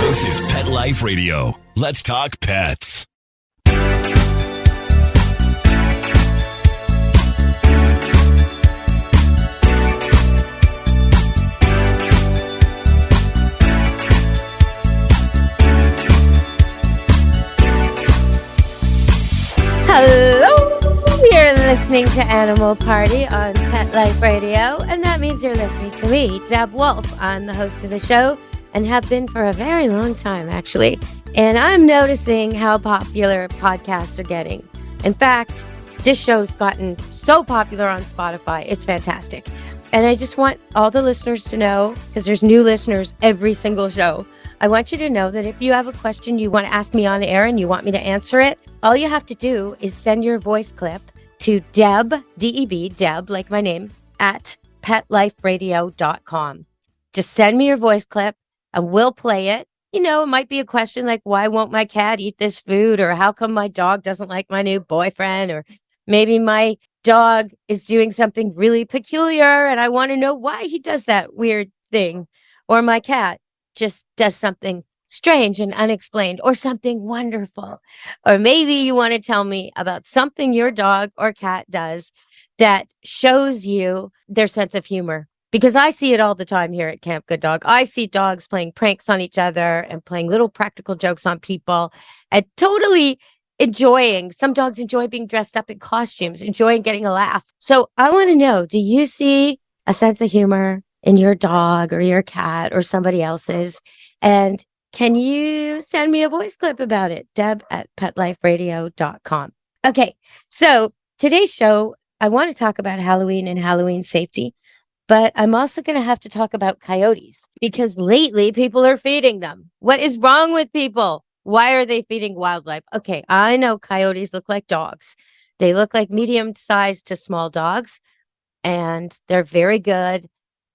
This is Pet Life Radio. Let's talk pets. Hello, you're listening to Animal Party on Pet Life Radio, and that means you're listening to me, Deb Wolfe. I'm the host of the show and have been for a very long time, actually. And I'm noticing how popular podcasts are getting. In fact, this show's gotten so popular on Spotify, it's fantastic. And I just want all the listeners to know, because there's new listeners every single show, I want you to know that if you have a question you want to ask me on air and you want me to answer it, all you have to do is send your voice clip to Deb, D-E-B, Deb, like my name, at petliferadio.com. Just send me your voice clip and we'll play it. You know, it might be a question like, why won't my cat eat this food? Or how come my dog doesn't like my new boyfriend? Or maybe my dog is doing something really peculiar and I want to know why he does that weird thing. Or my cat just does something strange and unexplained, or something wonderful. Or maybe you want to tell me about something your dog or cat does that shows you their sense of humor. Because I see it all the time here at Camp Good Dog. I see dogs playing pranks on each other and playing little practical jokes on people and totally enjoying. Some dogs enjoy being dressed up in costumes, enjoying getting a laugh. So I want to know, do you see a sense of humor in your dog or your cat or somebody else's? And can you send me a voice clip about it? Deb at petliferadio.com. Okay, so today's show, I want to talk about Halloween and Halloween safety, but I'm also going to have to talk about coyotes because lately people are feeding them. What is wrong with people? Why are they feeding wildlife? Okay, I know coyotes look like dogs. They look like medium-sized to small dogs, and they're very good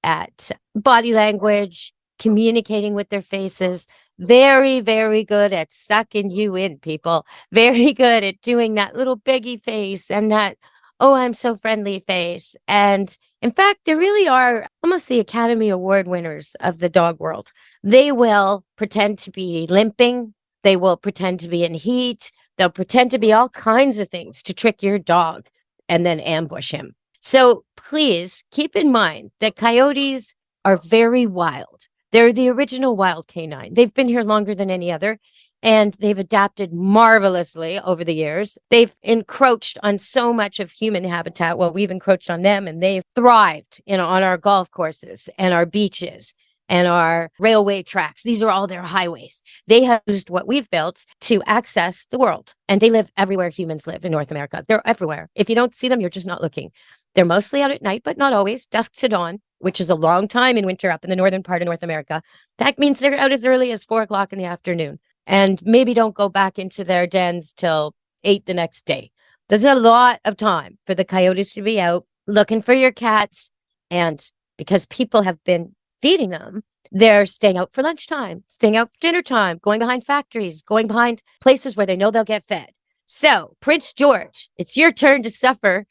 at body language, communicating with their faces, very, very good at sucking you in, people. Very good at doing that little biggie face and that, oh, I'm so friendly face. And in fact, they really are almost the Academy Award winners of the dog world. They will pretend to be limping. They will pretend to be in heat. They'll pretend to be all kinds of things to trick your dog and then ambush him. So please keep in mind that coyotes are very wild. They're the original wild canine. They've been here longer than any other, and they've adapted marvelously over the years. They've encroached on so much of human habitat. Well, we've encroached on them, and they've thrived, on our golf courses and our beaches and our railway tracks. These are all their highways. They have used what we've built to access the world, and they live everywhere humans live in North America. They're everywhere. If you don't see them, you're just not looking. They're mostly out at night, but not always, dusk to dawn, which is a long time in winter up in the northern part of North America. That means they're out as early as 4 o'clock in the afternoon and maybe don't go back into their dens till 8 the next day. There's a lot of time for the coyotes to be out looking for your cats. And because people have been feeding them, they're staying out for lunchtime, staying out for dinner time, going behind factories, going behind places where they know they'll get fed. So, Prince George, it's your turn to suffer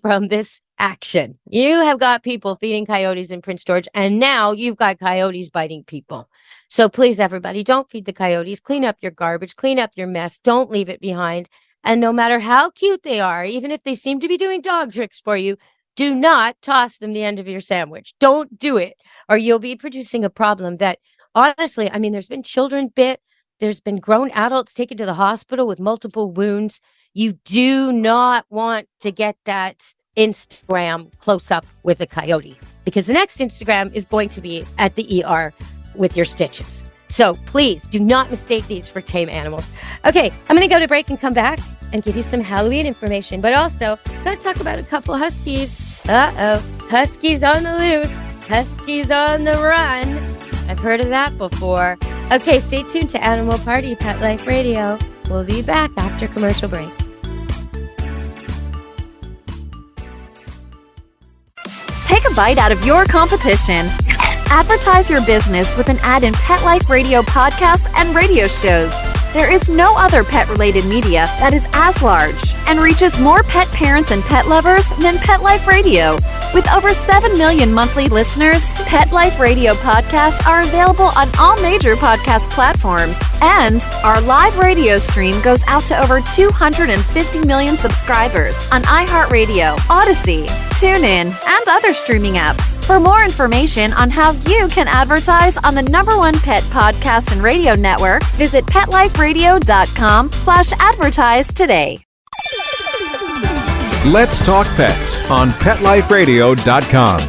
from this action. You have got people feeding coyotes in Prince George, and now you've got coyotes biting people. So please, everybody, don't feed the coyotes. Clean up your garbage, clean up your mess. Don't leave it behind. And no matter how cute they are, even if they seem to be doing dog tricks for you, do not toss them the end of your sandwich. Don't do it, or you'll be producing a problem that, honestly, I mean, there's been children bit. There's been grown adults taken to the hospital with multiple wounds. You do not want to get that Instagram close up with a coyote, because the next Instagram is going to be at the ER with your stitches. So please do not mistake these for tame animals. Okay, I'm going to go to break and come back and give you some Halloween information, but also got to talk about a couple huskies. Huskies on the loose, huskies on the run. I've heard of that before. Okay, stay tuned to Animal Party Pet Life Radio. We'll be back after commercial break. Take a bite out of your competition. Advertise your business with an ad in Pet Life Radio podcasts and radio shows. There is no other pet-related media that is as large and reaches more pet parents and pet lovers than Pet Life Radio. With over 7 million monthly listeners, Pet Life Radio podcasts are available on all major podcast platforms. And our live radio stream goes out to over 250 million subscribers on iHeartRadio, Odyssey, TuneIn, and other streaming apps. For more information on how you can advertise on the #1 pet podcast and radio network, visit PetLifeRadio.com/advertise today. Let's Talk Pets on PetLifeRadio.com.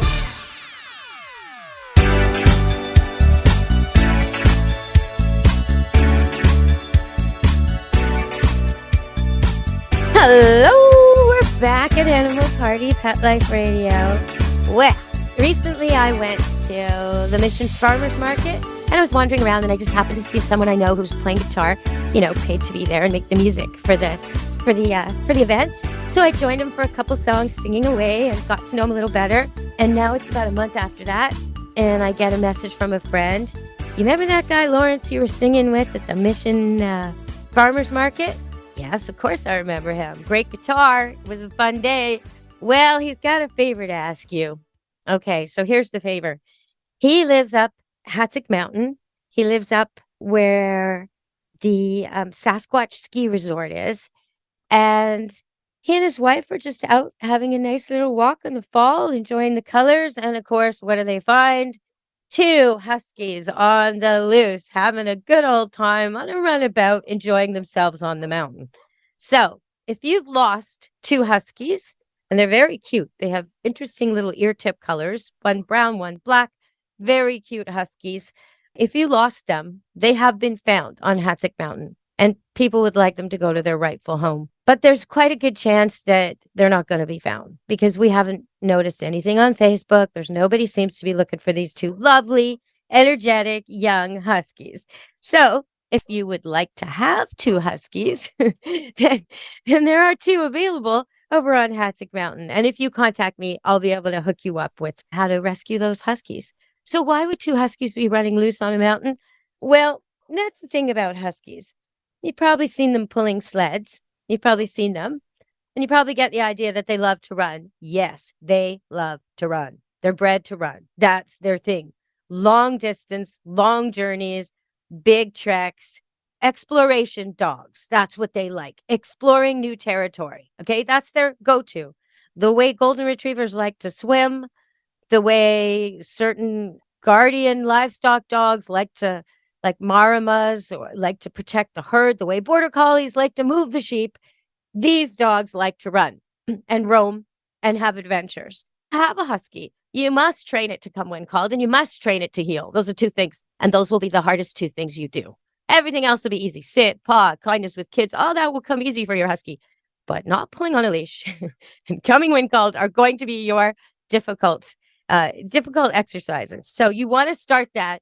Hello, we're back at Animal Party Pet Life Radio. Well, recently I went to the Mission Farmers Market and I was wandering around and I just happened to see someone I know who was playing guitar, paid to be there and make the music for the event. So I joined him for a couple songs, singing away, and got to know him a little better. And now it's about a month after that, and I get a message from a friend. You remember that guy, Lawrence, you were singing with at the Mission Farmers Market? Yes, of course I remember him. Great guitar. It was a fun day. Well, he's got a favor to ask you. Okay, so here's the favor. He lives up Hatzic Mountain. He lives up where the Sasquatch ski resort is. And he and his wife are just out having a nice little walk in the fall, enjoying the colors. And of course, what do they find? 2 huskies on the loose, having a good old time on a runabout, enjoying themselves on the mountain. So if you've lost 2 huskies, and they're very cute, they have interesting little ear tip colors, one brown, one black, very cute huskies. If you lost them, they have been found on Hatzic Mountain, and people would like them to go to their rightful home. But there's quite a good chance that they're not going to be found because we haven't noticed anything on Facebook. There's nobody seems to be looking for these 2 lovely, energetic, young huskies. So if you would like to have 2 huskies, then there are 2 available over on Hatzic Mountain. And if you contact me, I'll be able to hook you up with how to rescue those huskies. So why would 2 huskies be running loose on a mountain? Well, that's the thing about huskies. You've probably seen them pulling sleds. You've probably seen them. And you probably get the idea that they love to run. Yes, they love to run. They're bred to run. That's their thing. Long distance, long journeys, big treks, exploration dogs. That's what they like. Exploring new territory. Okay, that's their go-to. The way golden retrievers like to swim, the way certain guardian livestock dogs like Maramas, or like to protect the herd, the way border collies like to move the sheep. These dogs like to run and roam and have adventures. Have a husky. You must train it to come when called, and you must train it to heel. Those are 2 things, and those will be the hardest 2 things you do. Everything else will be easy. Sit, paw, kindness with kids, all that will come easy for your husky. But not pulling on a leash and coming when called are going to be your difficult exercises. So you want to start that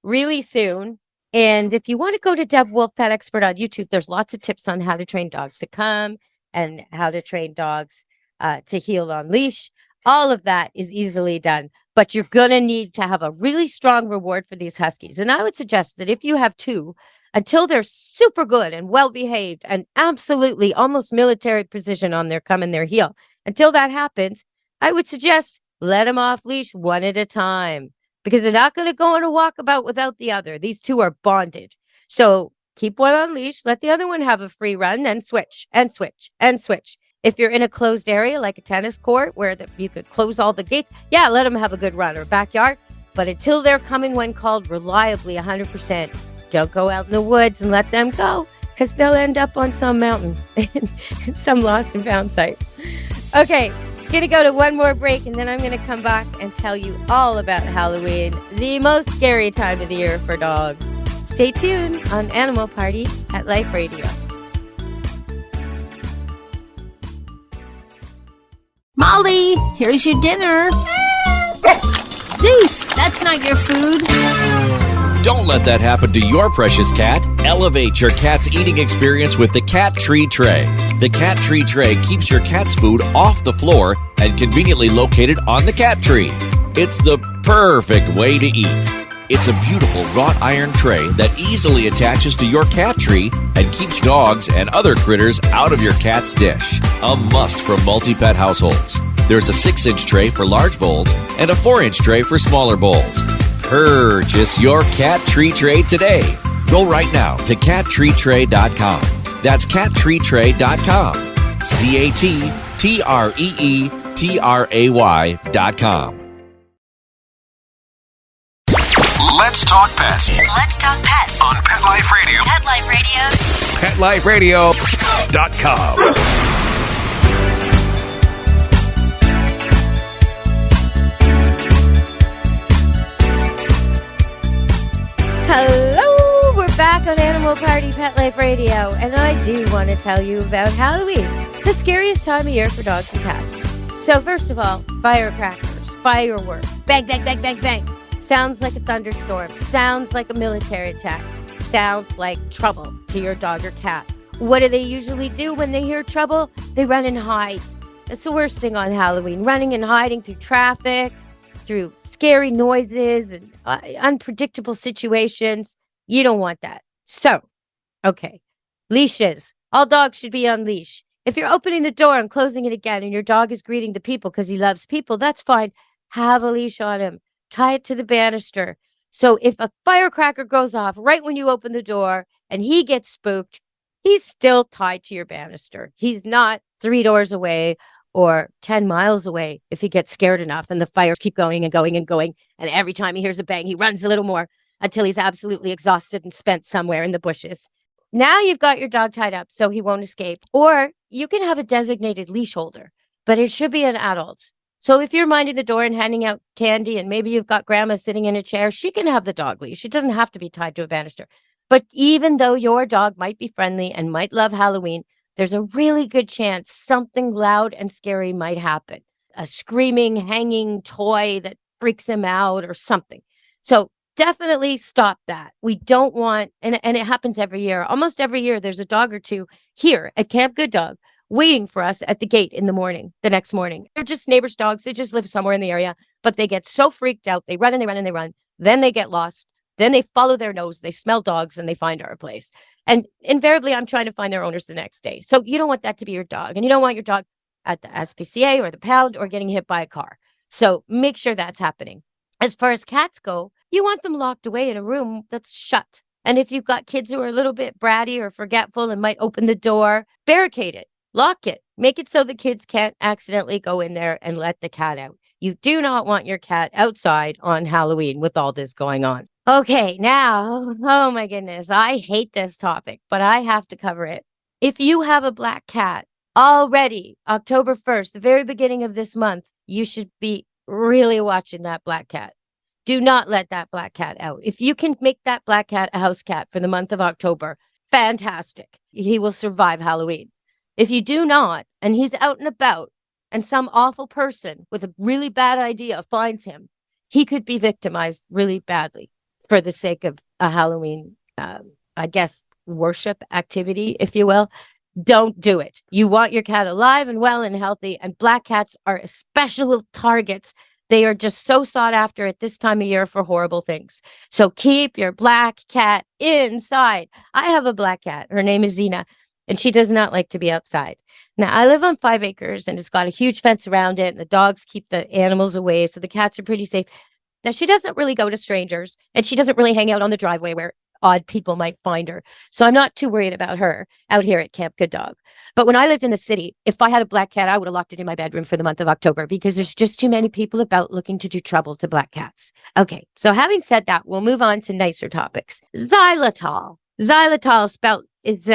really soon. And if you want to go to Deb Wolfe-Pet Expert on YouTube, there's lots of tips on how to train dogs to come and how to train dogs to heel on leash. All of that is easily done, but you're going to need to have a really strong reward for these huskies. And I would suggest that if you have 2, until they're super good and well-behaved and absolutely almost military precision on their come and their heel, until that happens, I would suggest let them off leash one at a time, because they're not going to go on a walkabout without the other. These 2 are bonded. So keep one on leash, let the other one have a free run, then switch and switch and switch. If you're in a closed area like a tennis court where you could close all the gates, yeah, let them have a good run, or backyard. But until they're coming when called reliably 100%, don't go out in the woods and let them go, because they'll end up on some mountain, some lost and found site. Okay. Going to go to one more break, and then I'm going to come back and tell you all about Halloween, the most scary time of the year for dogs. Stay tuned on Animal Party at Life Radio. Molly, here's your dinner. Zeus, that's not your food. Don't let that happen to your precious cat. Elevate your cat's eating experience with the Cat Tree Tray. The Cat Tree Tray keeps your cat's food off the floor and conveniently located on the cat tree. It's the perfect way to eat. It's a beautiful wrought iron tray that easily attaches to your cat tree and keeps dogs and other critters out of your cat's dish. A must for multi-pet households. There's a 6-inch tray for large bowls and a 4-inch tray for smaller bowls. Purchase your cat tree tray today. Go right now to cattreetray.com. That's cattreetray.com. cattreetray.com. Let's talk pets. Let's talk pets On Pet Life Radio. Pet Life Radio. PetLifeRadio.com. Hello, we're back on Animal Party Pet Life Radio, and I do want to tell you about Halloween, the scariest time of year for dogs and cats. So first of all, firecrackers, fireworks, bang, bang, bang, bang, bang. Sounds like a thunderstorm, sounds like a military attack, sounds like trouble to your dog or cat. What do they usually do when they hear trouble? They run and hide. That's the worst thing on Halloween, running and hiding through traffic, through scary noises and unpredictable situations. You don't want that. So, okay, leashes. All dogs should be on leash. If you're opening the door and closing it again and your dog is greeting the people because he loves people, that's fine. Have a leash on him. Tie it to the banister. So if a firecracker goes off right when you open the door and he gets spooked, he's still tied to your banister. He's not 3 doors away or 10 miles away if he gets scared enough and the fires keep going and going and going. And every time he hears a bang, he runs a little more until he's absolutely exhausted and spent somewhere in the bushes. Now you've got your dog tied up so he won't escape. Or you can have a designated leash holder, but it should be an adult. So if you're minding the door and handing out candy and maybe you've got grandma sitting in a chair, she can have the dog leash. It doesn't have to be tied to a banister. But even though your dog might be friendly and might love Halloween, there's a really good chance something loud and scary might happen. A screaming, hanging toy that freaks him out or something. So definitely stop that. We don't want, and it happens every year. Almost every year, there's a dog or two here at Camp Good Dog waiting for us at the gate in the morning, the next morning. They're just neighbors' dogs. They just live somewhere in the area, but they get so freaked out. They run and they run and they run. Then they get lost. Then they follow their nose. They smell dogs and they find our place. And invariably, I'm trying to find their owners the next day. So you don't want that to be your dog. And you don't want your dog at the SPCA or the pound or getting hit by a car. So make sure that's happening. As far as cats go, you want them locked away in a room that's shut. And if you've got kids who are a little bit bratty or forgetful and might open the door, barricade it. Lock it. Make it so the kids can't accidentally go in there and let the cat out. You do not want your cat outside on Halloween with all this going on. Okay, now, oh my goodness, I hate this topic, but I have to cover it. If you have a black cat already, October 1st, the very beginning of this month, you should be really watching that black cat. Do not let that black cat out. If you can make that black cat a house cat for the month of October, fantastic. He will survive Halloween. If you do not, and he's out and about, and some awful person with a really bad idea finds him, he could be victimized really badly for the sake of a Halloween, worship activity, if you will. Don't do it. You want your cat alive and well and healthy, and black cats are special targets. They are just so sought after at this time of year for horrible things. So keep your black cat inside. I have a black cat. Her name is Xena. And she does not like to be outside. Now, I live on 5 acres and it's got a huge fence around it. And the dogs keep the animals away. So the cats are pretty safe. Now, she doesn't really go to strangers and she doesn't really hang out on the driveway where odd people might find her. So I'm not too worried about her out here at Camp Good Dog. But when I lived in the city, if I had a black cat, I would have locked it in my bedroom for the month of October because there's just too many people about looking to do trouble to black cats. Okay, so having said that, we'll move on to nicer topics. Xylitol. Xylitol is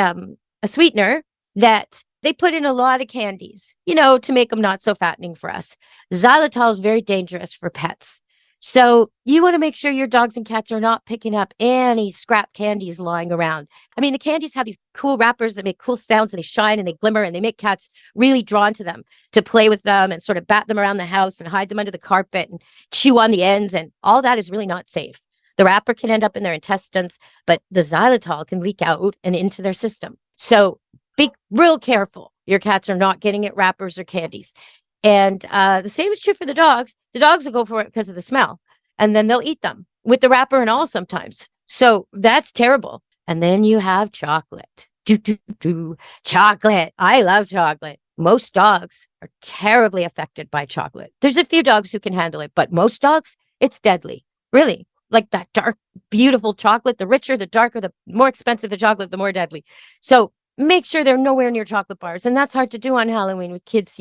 a sweetener that they put in a lot of candies, to make them not so fattening for us. Xylitol is very dangerous for pets. So you want to make sure your dogs and cats are not picking up any scrap candies lying around. I mean, the candies have these cool wrappers that make cool sounds and they shine and they glimmer and they make cats really drawn to them to play with them and sort of bat them around the house and hide them under the carpet and chew on the ends. And all that is really not safe. The wrapper can end up in their intestines, but the xylitol can leak out and into their system. So be real careful. Your cats are not getting at wrappers or candies. And the same is true for the dogs. The dogs will go for it because of the smell. and then they'll eat them with the wrapper and all sometimes. So that's terrible. And then you have chocolate. Chocolate. I love chocolate. Most dogs are terribly affected by chocolate. There's a few dogs who can handle it, but most dogs, it's deadly. Really. Like that dark, beautiful chocolate, the richer, the darker, the more expensive the chocolate, the more deadly. So make sure they're nowhere near chocolate bars. And that's hard to do on Halloween with kids,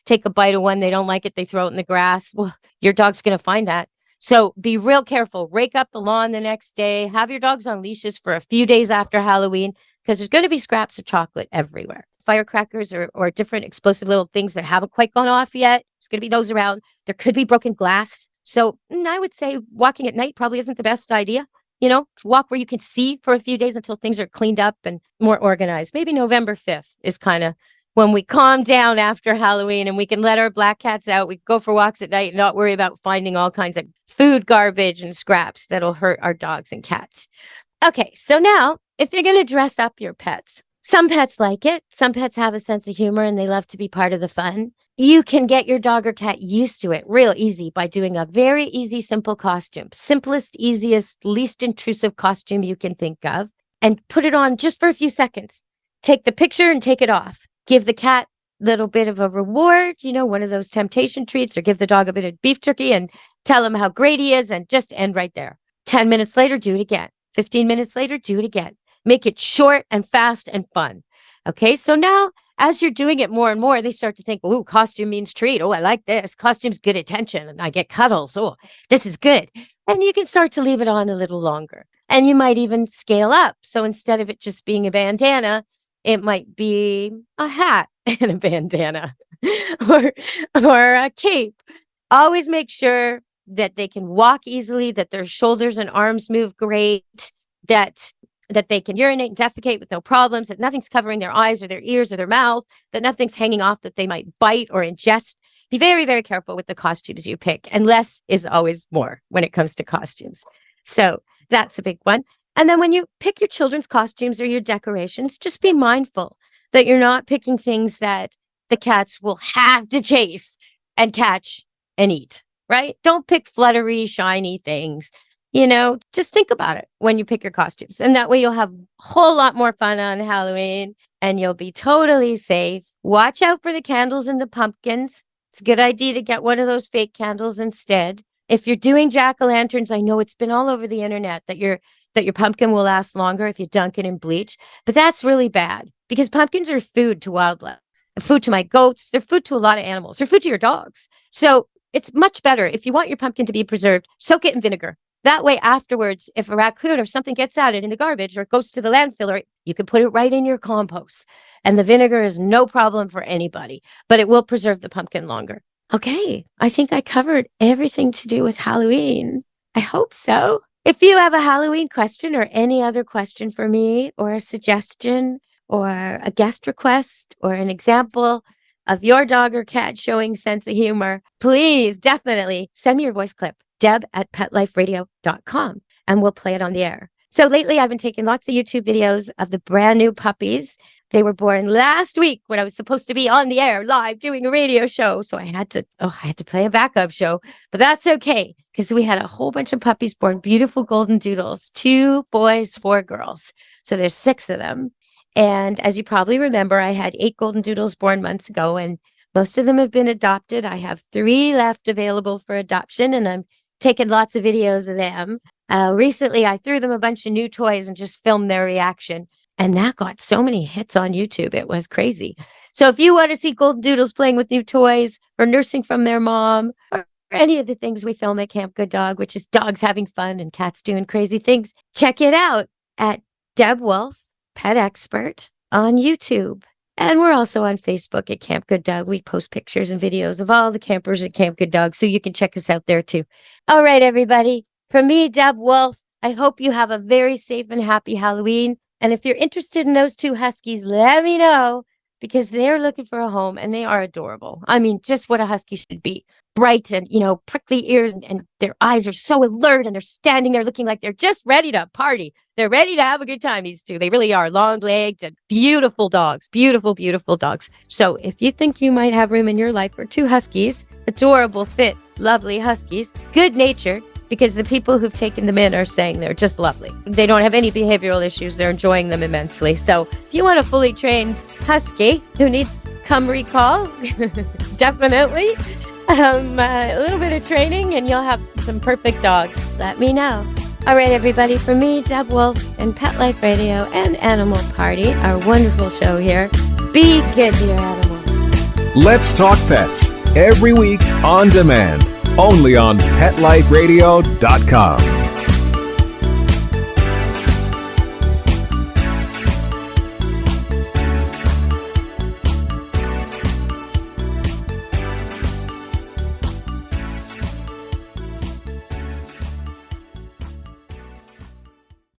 take a bite of one, they don't like it, they throw it in the grass. Well, your dog's going to find that. So be real careful. Rake up the lawn the next day. Have your dogs on leashes for a few days after Halloween, because there's going to be scraps of chocolate everywhere. Firecrackers or different explosive little things that haven't quite gone off yet. There's going to be those around. There could be broken glass. So I would say walking at night probably isn't the best idea. Walk where you can see for a few days until things are cleaned up and more organized. Maybe November 5th is kind of when we calm down after Halloween and we can let our black cats out. We can go for walks at night and not worry about finding all kinds of food garbage and scraps that'll hurt our dogs and cats. Okay, so now if you're going to dress up your pets, some pets like it. Some pets have a sense of humor and they love to be part of the fun. You can get your dog or cat used to it real easy by doing a very easy, simple costume. Simplest, easiest, least intrusive costume you can think of, and put it on just for a few seconds. Take the picture and take it off. Give the cat a little bit of a reward, one of those temptation treats, or give the dog a bit of beef jerky and tell him how great he is and just end right there. 10 minutes later, do it again. 15 minutes later, do it again. Make it short and fast and fun. Okay, so now as you're doing it more and more, they start to think, ooh, costume means treat. Oh, I like this. Costume's good attention. And I get cuddles. Oh, this is good. And you can start to leave it on a little longer. And you might even scale up. So instead of it just being a bandana, it might be a hat and a bandana or a cape. Always make sure that they can walk easily, that their shoulders and arms move great, that they can urinate and defecate with no problems, that nothing's covering their eyes or their ears or their mouth, that nothing's hanging off that they might bite or ingest. Be very, very careful with the costumes you pick. And less is always more when it comes to costumes. So that's a big one. And then when you pick your children's costumes or your decorations, just be mindful that you're not picking things that the cats will have to chase and catch and eat, right? Don't pick fluttery, shiny things. Just think about it when you pick your costumes. And that way you'll have a whole lot more fun on Halloween and you'll be totally safe. Watch out for the candles and the pumpkins. It's a good idea to get one of those fake candles instead. If you're doing jack-o'-lanterns, I know it's been all over the internet that your pumpkin will last longer if you dunk it in bleach. But that's really bad because pumpkins are food to wildlife, food to my goats. They're food to a lot of animals. They're food to your dogs. So it's much better if you want your pumpkin to be preserved, soak it in vinegar. That way, afterwards, if a raccoon or something gets at it in the garbage or it goes to the landfill, you can put it right in your compost. And the vinegar is no problem for anybody, but it will preserve the pumpkin longer. Okay, I think I covered everything to do with Halloween. I hope so. If you have a Halloween question or any other question for me, or a suggestion, or a guest request, or an example of your dog or cat showing sense of humor, please definitely send me your voice clip. Deb@PetLifeRadio.com, and we'll play it on the air. So lately, I've been taking lots of YouTube videos of the brand new puppies. They were born last week when I was supposed to be on the air live doing a radio show. So I had to play a backup show, but that's okay because we had a whole bunch of puppies born, beautiful golden doodles, 2 boys, 4 girls. So there's 6 of them. And as you probably remember, I had 8 golden doodles born months ago, and most of them have been adopted. I have 3 left available for adoption, and I'm taken lots of videos of them. Recently, I threw them a bunch of new toys and just filmed their reaction. And that got so many hits on YouTube. It was crazy. So if you want to see golden doodles playing with new toys or nursing from their mom or any of the things we film at Camp Good Dog, which is dogs having fun and cats doing crazy things, check it out at Deb Wolfe-Pet Expert on YouTube. And we're also on Facebook at Camp Good Dog. We post pictures and videos of all the campers at Camp Good Dog, so you can check us out there too. All right, everybody. From me, Deb Wolfe, I hope you have a very safe and happy Halloween. And if you're interested in those 2 Huskies, let me know because they're looking for a home and they are adorable. I mean, just what a Husky should be. Bright and, prickly ears and their eyes are so alert and they're standing there looking like they're just ready to party. They're ready to have a good time, these 2. They really are long-legged and beautiful dogs. Beautiful, beautiful dogs. So if you think you might have room in your life for 2 Huskies, adorable, fit, lovely Huskies, good-natured, because the people who've taken them in are saying they're just lovely. They don't have any behavioral issues. They're enjoying them immensely. So if you want a fully trained husky who needs come recall, definitely a little bit of training and you'll have some perfect dogs. Let me know. All right, everybody, for me, Deb Wolfe, and Pet Life Radio and Animal Party, our wonderful show here, be good to your animals. Let's Talk Pets, every week on demand, only on PetLifeRadio.com.